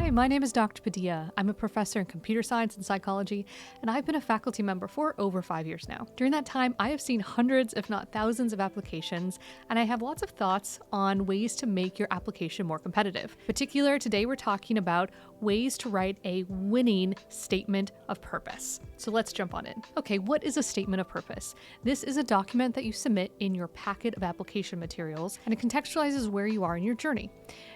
Hi, my name is Dr. Padilla. I'm a professor in computer science and psychology, and I've been a faculty member for over 5 years now. During that time, I have seen hundreds, if not thousands, of applications, and I have lots of thoughts on ways to make your application more competitive. In particular, today we're talking about ways to write a winning statement of purpose. So let's jump on in. Okay, what is a statement of purpose? This is a document that you submit in your packet of application materials, and it contextualizes where you are in your journey.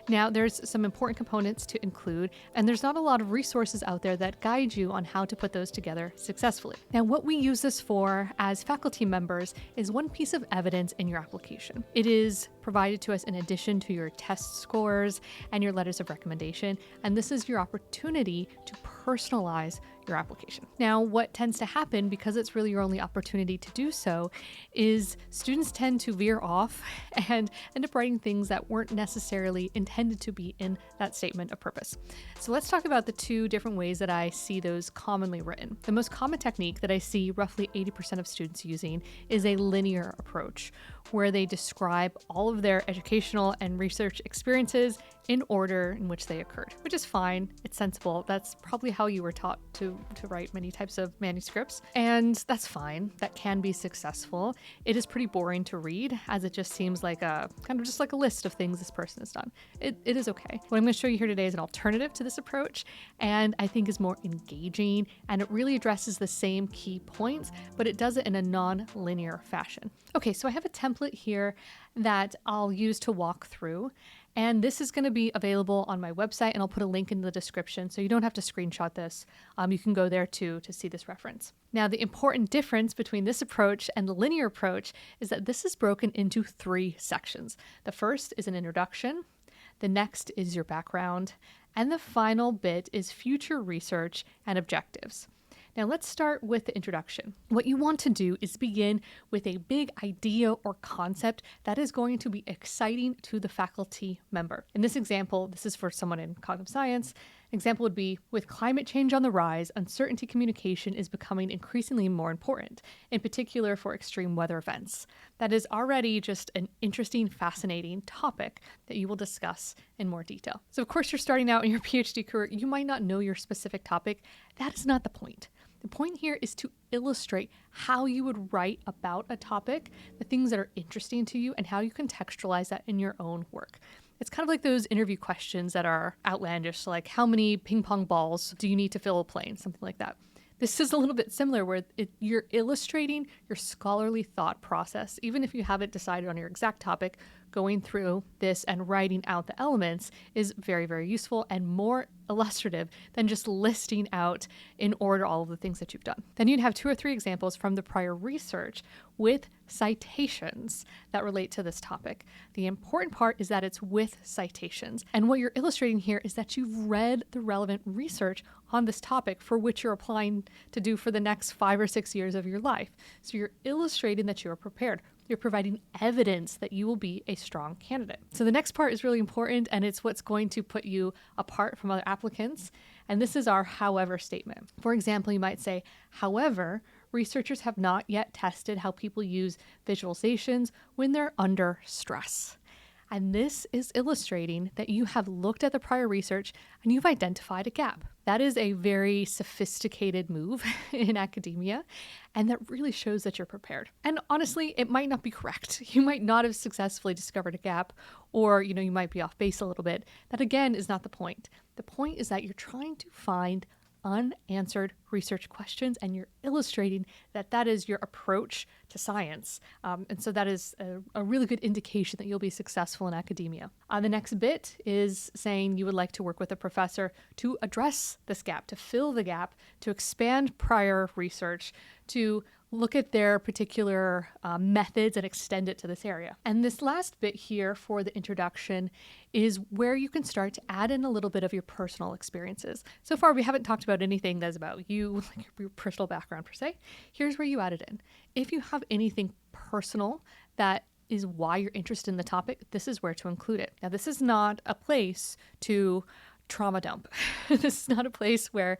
Now, there's some important components to include, and there's not a lot of resources out there that guide you on how to put those together successfully. Now, what we use this for as faculty members is one piece of evidence in your application. It is provided to us in addition to your test scores and your letters of recommendation, and this is your opportunity to personalize your application. Now, what tends to happen, because it's really your only opportunity to do so, is students tend to veer off and end up writing things that weren't necessarily intended to be in that statement of purpose. So let's talk about the two different ways that I see those commonly written. The most common technique that I see roughly 80% of students using is a linear approach, where they describe all of their educational and research experiences in order in which they occurred, which is fine. It's sensible. That's probably how you were taught to write many types of manuscripts, and that's fine. That can be successful. It is pretty boring to read, as it just seems like a kind of just like a list of things this person has done. It is okay. What I'm going to show you here today is an alternative to this approach, and I think is more engaging, and it really addresses the same key points, but it does it in a non-linear fashion. Okay, so I have a template here that I'll use to walk through. And this is going to be available on my website, and I'll put a link in the description so you don't have to screenshot this. You can go there too to see this reference. Now, the important difference between this approach and the linear approach is that this is broken into 3 sections. The first is an introduction, the next is your background, and the final bit is future research and objectives. Now let's start with the introduction. What you want to do is begin with a big idea or concept that is going to be exciting to the faculty member. In this example, this is for someone in cognitive science. Example would be, with climate change on the rise, uncertainty communication is becoming increasingly more important, in particular for extreme weather events. That is already just an interesting, fascinating topic that you will discuss in more detail. So of course you're starting out in your PhD career, you might not know your specific topic. That is not the point. The point here is to illustrate how you would write about a topic, the things that are interesting to you, and how you contextualize that in your own work. It's kind of like those interview questions that are outlandish, like how many ping pong balls do you need to fill a plane, something like that. This is a little bit similar, where you're illustrating your scholarly thought process. Even if you haven't decided on your exact topic, going through this and writing out the elements is very, very useful and more illustrative than just listing out in order all of the things that you've done. Then you'd have 2 or 3 examples from the prior research with citations that relate to this topic. The important part is that it's with citations. And what you're illustrating here is that you've read the relevant research on this topic for which you're applying to do for the next 5 or 6 years of your life. So you're illustrating that you are prepared. You're providing evidence that you will be a strong candidate. So the next part is really important, and it's what's going to put you apart from other applicants. And this is our however statement. For example, you might say, however, researchers have not yet tested how people use visualizations when they're under stress. And this is illustrating that you have looked at the prior research and you've identified a gap. That is a very sophisticated move in academia, and that really shows that you're prepared. And honestly, it might not be correct. You might not have successfully discovered a gap, or you might be off base a little bit. That again is not the point. The point is that you're trying to find unanswered research questions, and you're illustrating that that is your approach to science. And so that is a really good indication that you'll be successful in academia. The next bit is saying you would like to work with a professor to address this gap, to fill the gap, to expand prior research, to look at their particular methods and extend it to this area. And this last bit here for the introduction is where you can start to add in a little bit of your personal experiences. So far, we haven't talked about anything that's about you, like your personal background per se. Here's where you add it in. If you have anything personal that is why you're interested in the topic, this is where to include it. Now, this is not a place to trauma dump. This is not a place where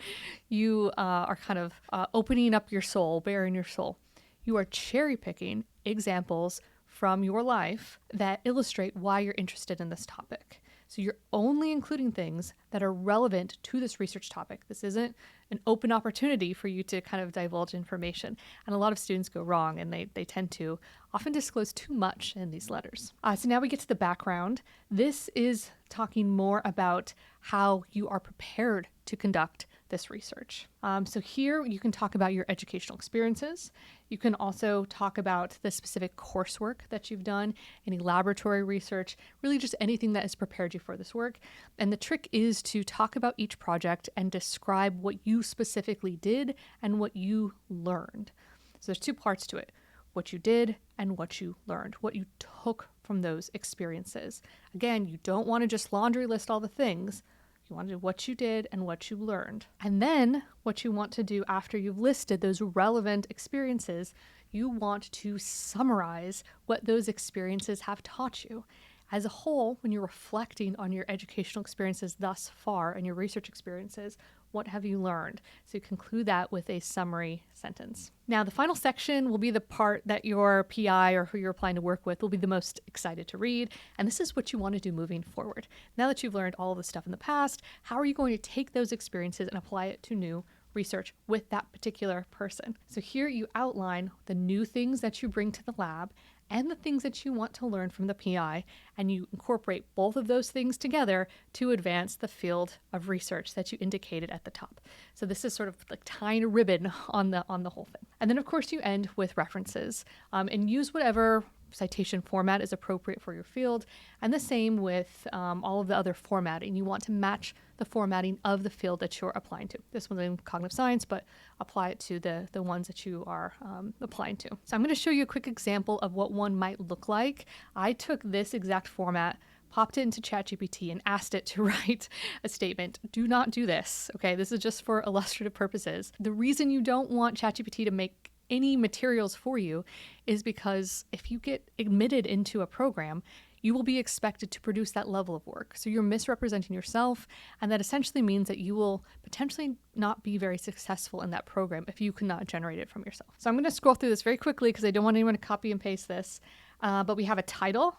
you are kind of opening up your soul, bearing your soul. You are cherry picking examples from your life that illustrate why you're interested in this topic. So you're only including things that are relevant to this research topic. This isn't an open opportunity for you to kind of divulge information. And a lot of students go wrong, and they tend to often disclose too much in these letters. So now we get to the background. This is talking more about how you are prepared to conduct this research. So here you can talk about your educational experiences. You can also talk about the specific coursework that you've done, any laboratory research, really just anything that has prepared you for this work. And the trick is to talk about each project and describe what you specifically did and what you learned. So there's two parts to it: what you did and what you learned, what you took from those experiences. Again, you don't want to just laundry list all the things. You want to do what you did and what you learned. And then what you want to do after you've listed those relevant experiences, you want to summarize what those experiences have taught you. As a whole, when you're reflecting on your educational experiences thus far and your research experiences, what have you learned? So you conclude that with a summary sentence. Now, the final section will be the part that your PI or who you're applying to work with will be the most excited to read. And this is what you want to do moving forward. Now that you've learned all of the stuff in the past, how are you going to take those experiences and apply it to new research with that particular person? So here you outline the new things that you bring to the lab and the things that you want to learn from the PI, and you incorporate both of those things together to advance the field of research that you indicated at the top. So this is sort of like tying a ribbon on the whole thing. And then of course you end with references, and use whatever citation format is appropriate for your field, and the same with all of the other formatting. You want to match the formatting of the field that you're applying to. This one's in cognitive science, but apply it to the ones that you are applying to. So I'm going to show you a quick example of what one might look like. I took this exact format, popped it into ChatGPT, and asked it to write a statement. Do not do this, okay? This is just for illustrative purposes. The reason you don't want ChatGPT to make any materials for you is because if you get admitted into a program, you will be expected to produce that level of work. So you're misrepresenting yourself, and that essentially means that you will potentially not be very successful in that program if you cannot generate it from yourself. So I'm going to scroll through this very quickly because I don't want anyone to copy and paste this, but we have a title,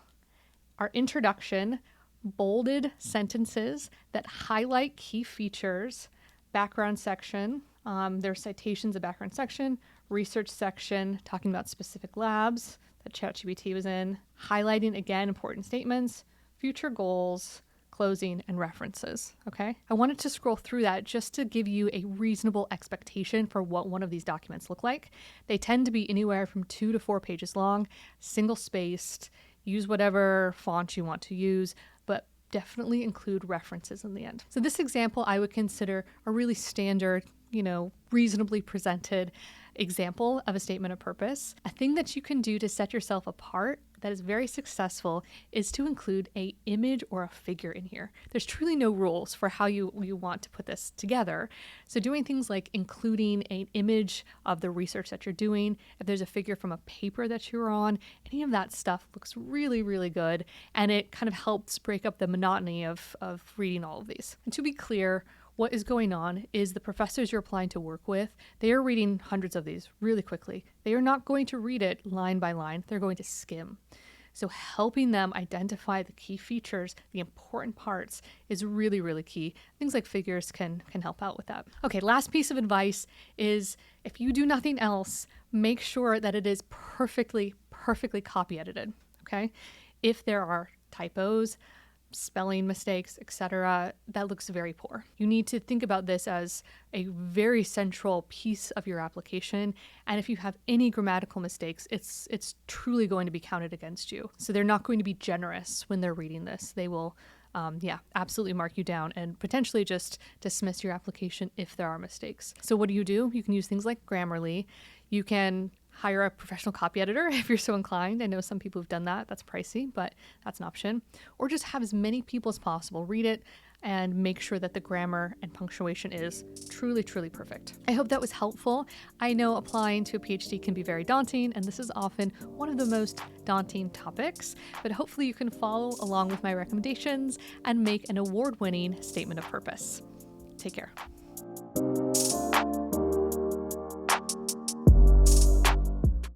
our introduction, bolded sentences that highlight key features, background section, there's citations, a background section, research section, talking about specific labs that ChatGPT was in, highlighting, again, important statements, future goals, closing, and references, okay? I wanted to scroll through that just to give you a reasonable expectation for what one of these documents look like. They tend to be anywhere from 2 to 4 pages long, single-spaced, use whatever font you want to use, but definitely include references in the end. So this example I would consider a really standard, reasonably presented example of a statement of purpose. A thing that you can do to set yourself apart that is very successful is to include an image or a figure in here. There's truly no rules for how you want to put this together. So doing things like including an image of the research that you're doing, if there's a figure from a paper that you're on, any of that stuff looks really, really good. And it kind of helps break up the monotony of reading all of these. And to be clear, what is going on is the professors you're applying to work with, they are reading hundreds of these really quickly. They are not going to read it line by line. They're going to skim. So helping them identify the key features, the important parts, is really, really key. Things like figures can help out with that. Okay, last piece of advice is if you do nothing else, make sure that it is perfectly copy edited, okay? If there are typos, spelling mistakes, etc., that looks very poor. You need to think about this as a very central piece of your application, and if you have any grammatical mistakes, it's truly going to be counted against you. So they're not going to be generous when they're reading this. They will absolutely mark you down and potentially just dismiss your application if there are mistakes. So what do? You can use things like Grammarly. You can hire a professional copy editor if you're so inclined. I know some people have done that. That's pricey, but that's an option. Or just have as many people as possible read it and make sure that the grammar and punctuation is truly, truly perfect. I hope that was helpful. I know applying to a PhD can be very daunting, and this is often one of the most daunting topics, but hopefully you can follow along with my recommendations and make an award-winning statement of purpose. Take care.